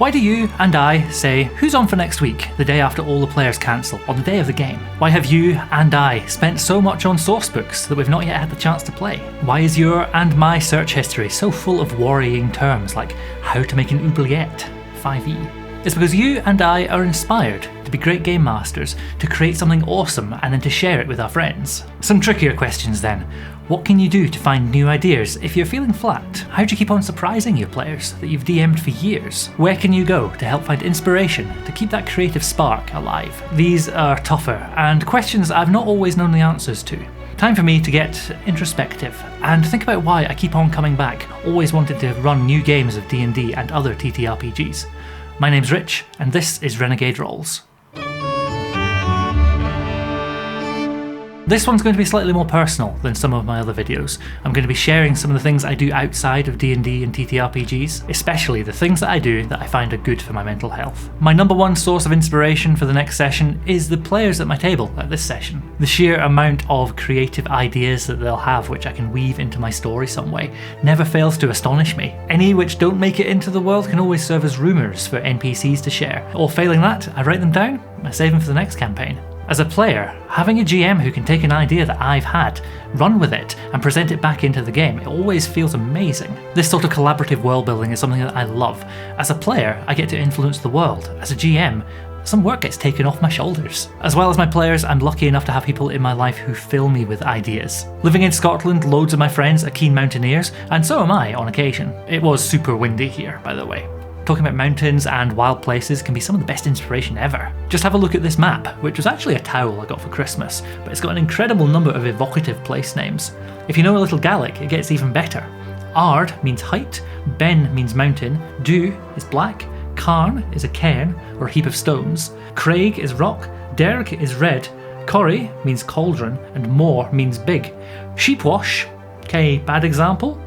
Why do you and I say, who's on for next week, the day after all the players cancel, on the day of the game? Why have you and I spent so much on sourcebooks that we've not yet had the chance to play? Why is your and my search history so full of worrying terms like how to make an oubliette, 5e? It's because you and I are inspired to be great game masters, to create something awesome and then to share it with our friends. Some trickier questions then. What can you do to find new ideas if you're feeling flat? How do you keep on surprising your players that you've DM'd for years? Where can you go to help find inspiration to keep that creative spark alive? These are tougher and questions I've not always known the answers to. Time for me to get introspective and think about why I keep on coming back, always wanted to run new games of D&D and other TTRPGs. My name's Rich, and this is Renegade Rolls. This one's going to be slightly more personal than some of my other videos. I'm going to be sharing some of the things I do outside of D&D and TTRPGs, especially the things that I do that I find are good for my mental health. My number one source of inspiration for the next session is the players at my table at this session. The sheer amount of creative ideas that they'll have which I can weave into my story some way never fails to astonish me. Any which don't make it into the world can always serve as rumours for NPCs to share, or failing that, I write them down, I save them for the next campaign. As a player, having a GM who can take an idea that I've had, run with it, and present it back into the game, it always feels amazing. This sort of collaborative world building is something that I love. As a player, I get to influence the world. As a GM, some work gets taken off my shoulders. As well as my players, I'm lucky enough to have people in my life who fill me with ideas. Living in Scotland, loads of my friends are keen mountaineers, and so am I on occasion. It was super windy here, by the way. Talking about mountains and wild places can be some of the best inspiration ever. Just have a look at this map, which was actually a towel I got for Christmas, but it's got an incredible number of evocative place names. If you know a little Gaelic, it gets even better. Ard means height, Ben means mountain, Du is black, Carn is a cairn or a heap of stones, Craig is rock, Derg is red, Corrie means cauldron, and Moor means big. Sheepwash, okay, bad example?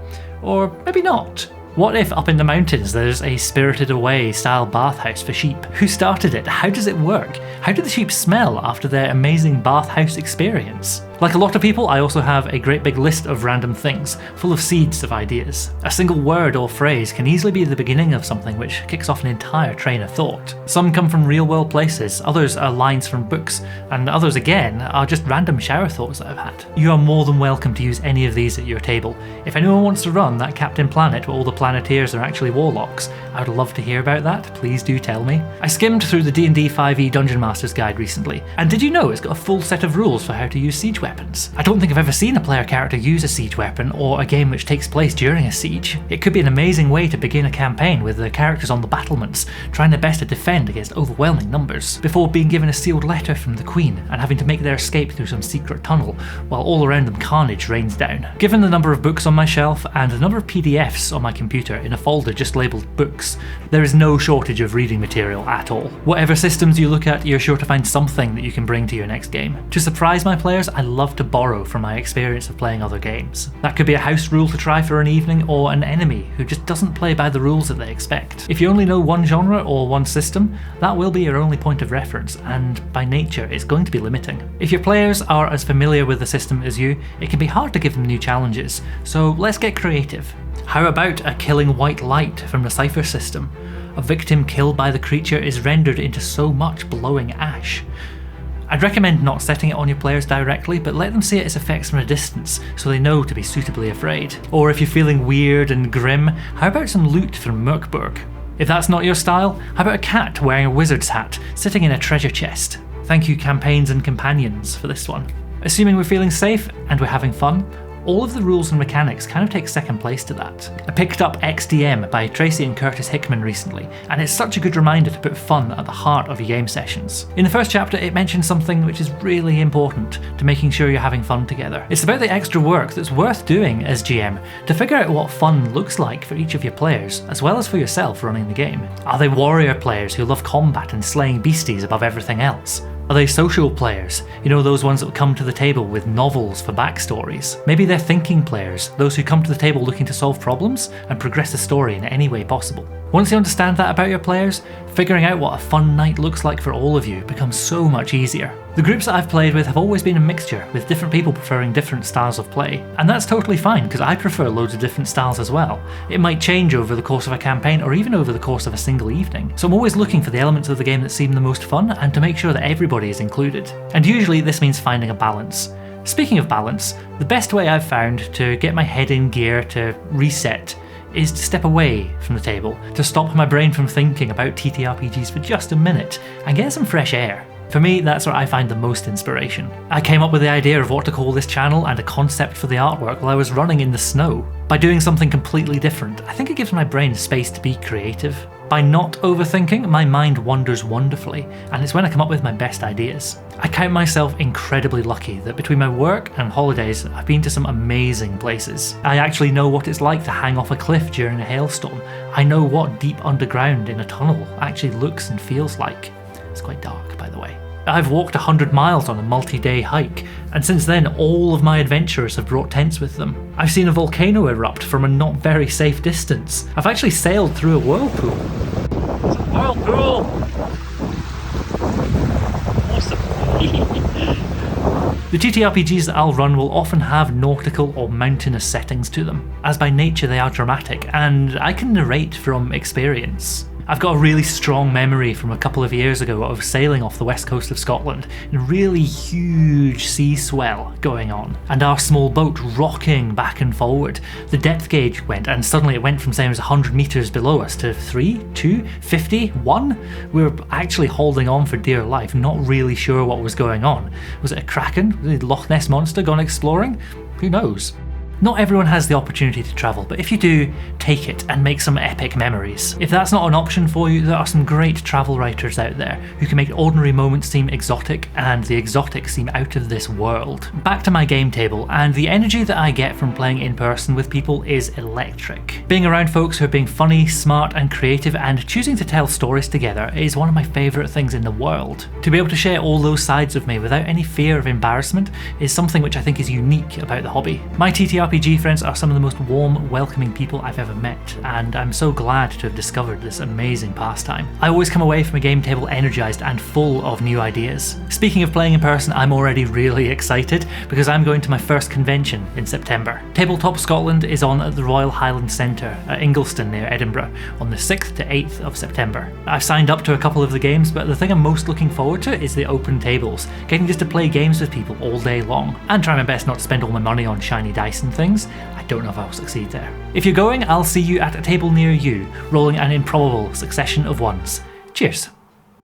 Or maybe not. What if up in the mountains there's a Spirited Away style bathhouse for sheep? Who started it? How does it work? How do the sheep smell after their amazing bathhouse experience? Like a lot of people, I also have a great big list of random things, full of seeds of ideas. A single word or phrase can easily be the beginning of something which kicks off an entire train of thought. Some come from real world places, others are lines from books, and others again are just random shower thoughts that I've had. You are more than welcome to use any of these at your table. If anyone wants to run that Captain Planet where all the Planeteers are actually warlocks, I would love to hear about that, please do tell me. I skimmed through the D&D 5e Dungeon Master's Guide recently, and did you know it's got a full set of rules for how to use siege weapons? I don't think I've ever seen a player character use a siege weapon or a game which takes place during a siege. It could be an amazing way to begin a campaign with the characters on the battlements, trying their best to defend against overwhelming numbers, before being given a sealed letter from the Queen and having to make their escape through some secret tunnel, while all around them carnage rains down. Given the number of books on my shelf and the number of PDFs on my computer in a folder just labelled books, there is no shortage of reading material at all. Whatever systems you look at, you're sure to find something that you can bring to your next game. To surprise my players, I love to borrow from my experience of playing other games. That could be a house rule to try for an evening, or an enemy who just doesn't play by the rules that they expect. If you only know one genre or one system, that will be your only point of reference, and by nature it's going to be limiting. If your players are as familiar with the system as you, it can be hard to give them new challenges, so let's get creative. How about a killing white light from the Cypher system? A victim killed by the creature is rendered into so much glowing ash. I'd recommend not setting it on your players directly, but let them see its effects from a distance so they know to be suitably afraid. Or if you're feeling weird and grim, how about some loot from Merkburg? If that's not your style, how about a cat wearing a wizard's hat, sitting in a treasure chest? Thank you, campaigns and companions, for this one. Assuming we're feeling safe and we're having fun, all of the rules and mechanics kind of take second place to that. I picked up XDM by Tracy and Curtis Hickman recently, and it's such a good reminder to put fun at the heart of your game sessions. In the first chapter, it mentions something which is really important to making sure you're having fun together. It's about the extra work that's worth doing as GM to figure out what fun looks like for each of your players, as well as for yourself running the game. Are they warrior players who love combat and slaying beasties above everything else? Are they social players? You know, those ones that come to the table with novels for backstories. Maybe they're thinking players, those who come to the table looking to solve problems and progress the story in any way possible. Once you understand that about your players, figuring out what a fun night looks like for all of you becomes so much easier. The groups that I've played with have always been a mixture, with different people preferring different styles of play. And that's totally fine, because I prefer loads of different styles as well. It might change over the course of a campaign, or even over the course of a single evening. So I'm always looking for the elements of the game that seem the most fun, and to make sure that everybody is included. And usually this means finding a balance. Speaking of balance, the best way I've found to get my head in gear to reset is to step away from the table, to stop my brain from thinking about TTRPGs for just a minute, and get some fresh air. For me, that's where I find the most inspiration. I came up with the idea of what to call this channel and a concept for the artwork while I was running in the snow. By doing something completely different, I think it gives my brain space to be creative. By not overthinking, my mind wanders wonderfully, and it's when I come up with my best ideas. I count myself incredibly lucky that between my work and holidays, I've been to some amazing places. I actually know what it's like to hang off a cliff during a hailstorm. I know what deep underground in a tunnel actually looks and feels like. It's quite dark, by the way. I've walked 100 miles on a multi-day hike, and since then all of my adventurers have brought tents with them. I've seen a volcano erupt from a not very safe distance. I've actually sailed through a whirlpool. It's a whirlpool! Awesome. The TTRPGs that I'll run will often have nautical or mountainous settings to them, as by nature they are dramatic, and I can narrate from experience. I've got a really strong memory from a couple of years ago of sailing off the west coast of Scotland and a really huge sea swell going on, and our small boat rocking back and forward. The depth gauge went, and suddenly it went from saying it was 100 metres below us to 3, 2, 50, 1. We were actually holding on for dear life, not really sure what was going on. Was it a kraken? Was it a Loch Ness monster gone exploring? Who knows? Not everyone has the opportunity to travel, but if you do, take it and make some epic memories. If that's not an option for you, there are some great travel writers out there who can make ordinary moments seem exotic and the exotic seem out of this world. Back to my game table, and the energy that I get from playing in person with people is electric. Being around folks who are being funny, smart and creative and choosing to tell stories together is one of my favourite things in the world. To be able to share all those sides of me without any fear of embarrassment is something which I think is unique about the hobby. My TTRPG friends are some of the most warm, welcoming people I've ever met, and I'm so glad to have discovered this amazing pastime. I always come away from a game table energised and full of new ideas. Speaking of playing in person, I'm already really excited because I'm going to my first convention in September. Tabletop Scotland is on at the Royal Highland Centre at Ingliston near Edinburgh on the 6th to 8th of September. I've signed up to a couple of the games, but the thing I'm most looking forward to is the open tables, getting just to play games with people all day long, and try my best not to spend all my money on shiny dice and things. I don't know if I'll succeed there. If you're going, I'll see you at a table near you, rolling an improbable succession of ones. Cheers.